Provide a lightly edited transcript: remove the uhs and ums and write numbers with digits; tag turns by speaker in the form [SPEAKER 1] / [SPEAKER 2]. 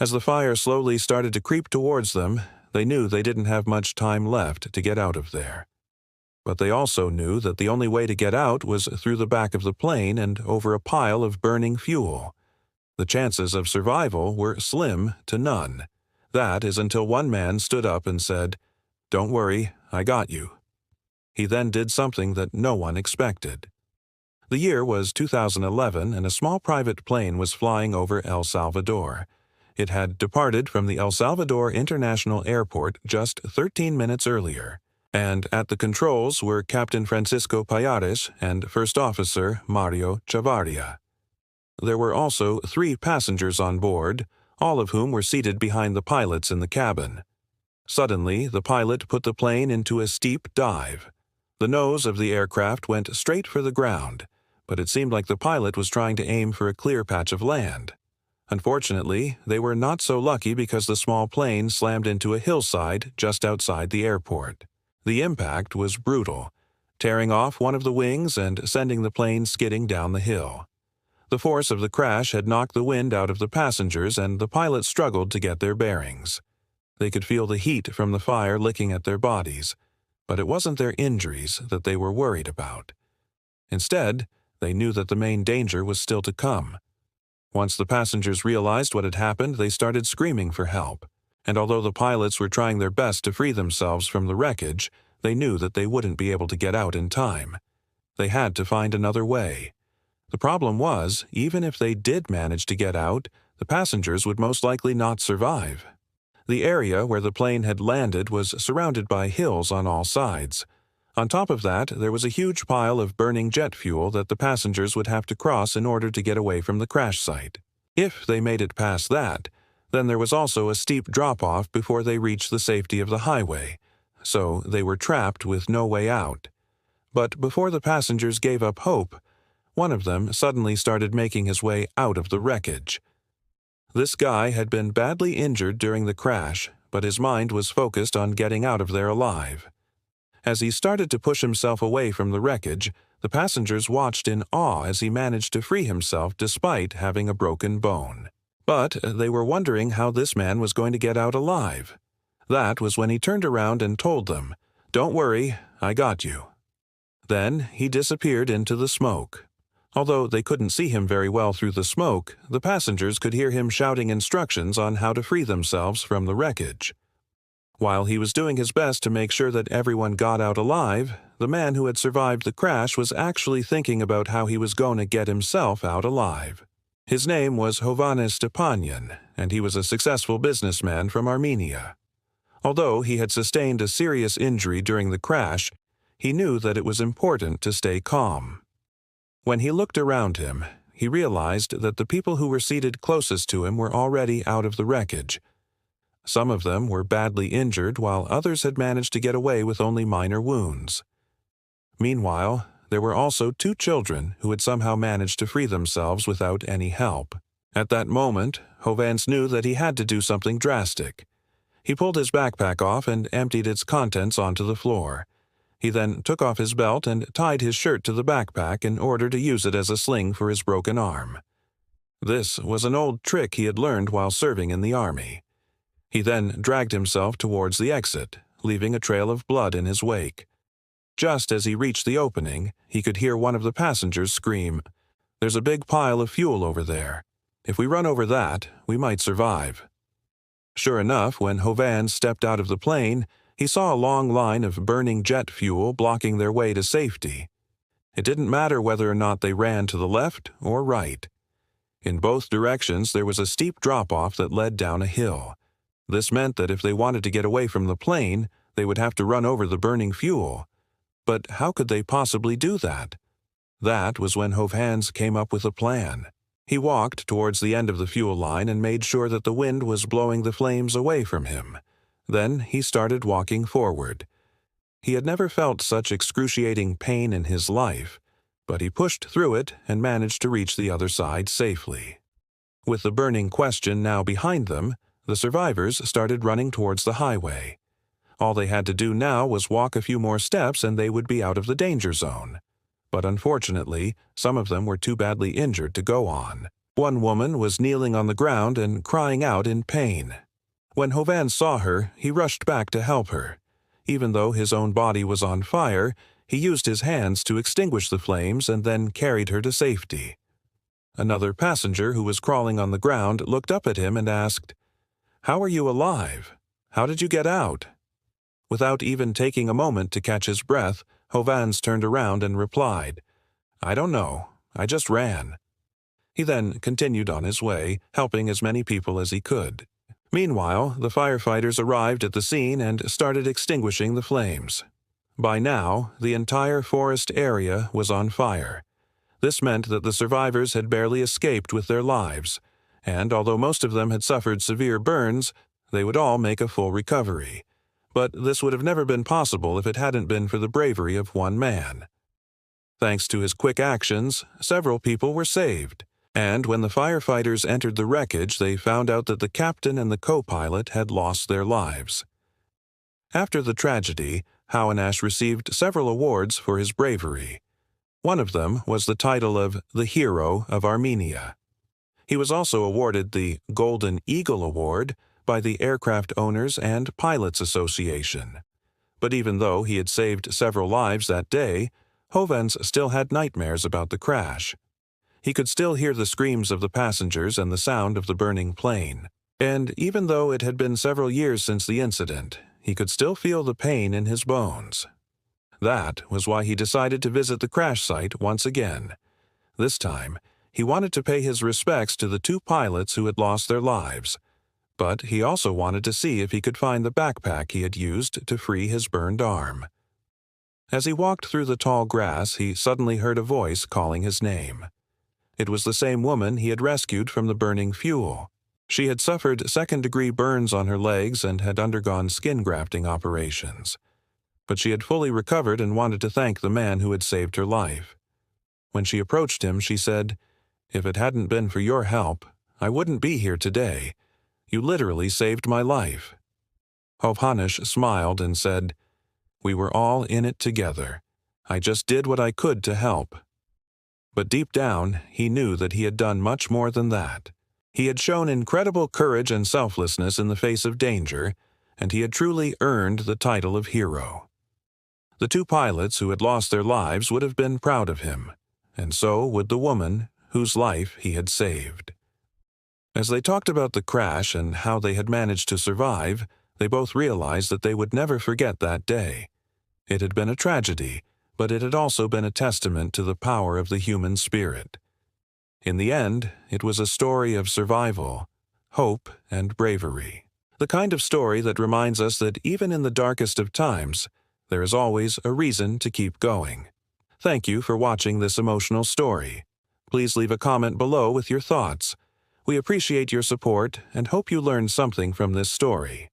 [SPEAKER 1] As the fire slowly started to creep towards them, they knew they didn't have much time left to get out of there. But they also knew that the only way to get out was through the back of the plane and over a pile of burning fuel. The chances of survival were slim to none. That is until one man stood up and said, "Don't worry, I got you." He then did something that no one expected. The year was 2011, and a small private plane was flying over El Salvador. It had departed from the El Salvador International Airport just 13 minutes earlier, and at the controls were Captain Francisco Payares and First Officer Mario Chavarria. There were also 3 passengers on board, all of whom were seated behind the pilots in the cabin. Suddenly, the pilot put the plane into a steep dive. The nose of the aircraft went straight for the ground, but it seemed like the pilot was trying to aim for a clear patch of land. Unfortunately, they were not so lucky because the small plane slammed into a hillside just outside the airport. The impact was brutal, tearing off one of the wings and sending the plane skidding down the hill. The force of the crash had knocked the wind out of the passengers, and the pilots struggled to get their bearings. They could feel the heat from the fire licking at their bodies, but it wasn't their injuries that they were worried about. Instead, they knew that the main danger was still to come. Once the passengers realized what had happened, they started screaming for help, and although the pilots were trying their best to free themselves from the wreckage, they knew that they wouldn't be able to get out in time. They had to find another way. The problem was, even if they did manage to get out, the passengers would most likely not survive. The area where the plane had landed was surrounded by hills on all sides. On top of that, there was a huge pile of burning jet fuel that the passengers would have to cross in order to get away from the crash site. If they made it past that, then there was also a steep drop-off before they reached the safety of the highway, so they were trapped with no way out. But before the passengers gave up hope, one of them suddenly started making his way out of the wreckage. This guy had been badly injured during the crash, but his mind was focused on getting out of there alive. As he started to push himself away from the wreckage, the passengers watched in awe as he managed to free himself despite having a broken bone. But they were wondering how this man was going to get out alive. That was when he turned around and told them, "Don't worry, I got you." Then he disappeared into the smoke. Although they couldn't see him very well through the smoke, the passengers could hear him shouting instructions on how to free themselves from the wreckage. While he was doing his best to make sure that everyone got out alive, the man who had survived the crash was actually thinking about how he was going to get himself out alive. His name was Hovhannes Stepanyan, and he was a successful businessman from Armenia. Although he had sustained a serious injury during the crash, he knew that it was important to stay calm. When he looked around him, he realized that the people who were seated closest to him were already out of the wreckage. Some of them were badly injured, while others had managed to get away with only minor wounds. Meanwhile, there were also 2 children who had somehow managed to free themselves without any help. At that moment, Hovhannes knew that he had to do something drastic. He pulled his backpack off and emptied its contents onto the floor. He then took off his belt and tied his shirt to the backpack in order to use it as a sling for his broken arm. This was an old trick he had learned while serving in the army. He then dragged himself towards the exit, leaving a trail of blood in his wake. Just as he reached the opening, he could hear one of the passengers scream, "There's a big pile of fuel over there. If we run over that, we might survive." Sure enough, when Hovhannes stepped out of the plane, he saw a long line of burning jet fuel blocking their way to safety. It didn't matter whether or not they ran to the left or right. In both directions, there was a steep drop-off that led down a hill. This meant that if they wanted to get away from the plane, they would have to run over the burning fuel. But how could they possibly do that? That was when Hovhannes came up with a plan. He walked towards the end of the fuel line and made sure that the wind was blowing the flames away from him. Then he started walking forward. He had never felt such excruciating pain in his life, but he pushed through it and managed to reach the other side safely. With the burning question now behind them, the survivors started running towards the highway. All they had to do now was walk a few more steps and they would be out of the danger zone. But unfortunately, some of them were too badly injured to go on. One woman was kneeling on the ground and crying out in pain. When Hovan saw her, he rushed back to help her. Even though his own body was on fire, he used his hands to extinguish the flames and then carried her to safety. Another passenger who was crawling on the ground looked up at him and asked, "How are you alive? How did you get out?" Without even taking a moment to catch his breath, Hovans turned around and replied, "I don't know. I just ran." He then continued on his way, helping as many people as he could. Meanwhile, the firefighters arrived at the scene and started extinguishing the flames. By now, the entire forest area was on fire. This meant that the survivors had barely escaped with their lives, and although most of them had suffered severe burns, they would all make a full recovery. But this would have never been possible if it hadn't been for the bravery of one man. Thanks to his quick actions, several people were saved, and when the firefighters entered the wreckage, they found out that the captain and the co-pilot had lost their lives. After the tragedy, Howanash received several awards for his bravery. One of them was the title of the Hero of Armenia. He was also awarded the Golden Eagle Award by the Aircraft Owners and Pilots Association. But even though he had saved several lives that day, Hovans still had nightmares about the crash. He could still hear the screams of the passengers and the sound of the burning plane. And even though it had been several years since the incident, he could still feel the pain in his bones. That was why he decided to visit the crash site once again. This time, he wanted to pay his respects to the two pilots who had lost their lives, but he also wanted to see if he could find the backpack he had used to free his burned arm. As he walked through the tall grass, he suddenly heard a voice calling his name. It was the same woman he had rescued from the burning fuel. She had suffered second-degree burns on her legs and had undergone skin grafting operations. But she had fully recovered and wanted to thank the man who had saved her life. When she approached him, she said, "If it hadn't been for your help, I wouldn't be here today. You literally saved my life." Hovhannish smiled and said, "We were all in it together. I just did what I could to help." But deep down, he knew that he had done much more than that. He had shown incredible courage and selflessness in the face of danger, and he had truly earned the title of hero. The two pilots who had lost their lives would have been proud of him, and so would the woman whose life he had saved. As they talked about the crash and how they had managed to survive, they both realized that they would never forget that day. It had been a tragedy, but it had also been a testament to the power of the human spirit. In the end, it was a story of survival, hope, and bravery. The kind of story that reminds us that even in the darkest of times, there is always a reason to keep going. Thank you for watching this emotional story. Please leave a comment below with your thoughts. We appreciate your support and hope you learned something from this story.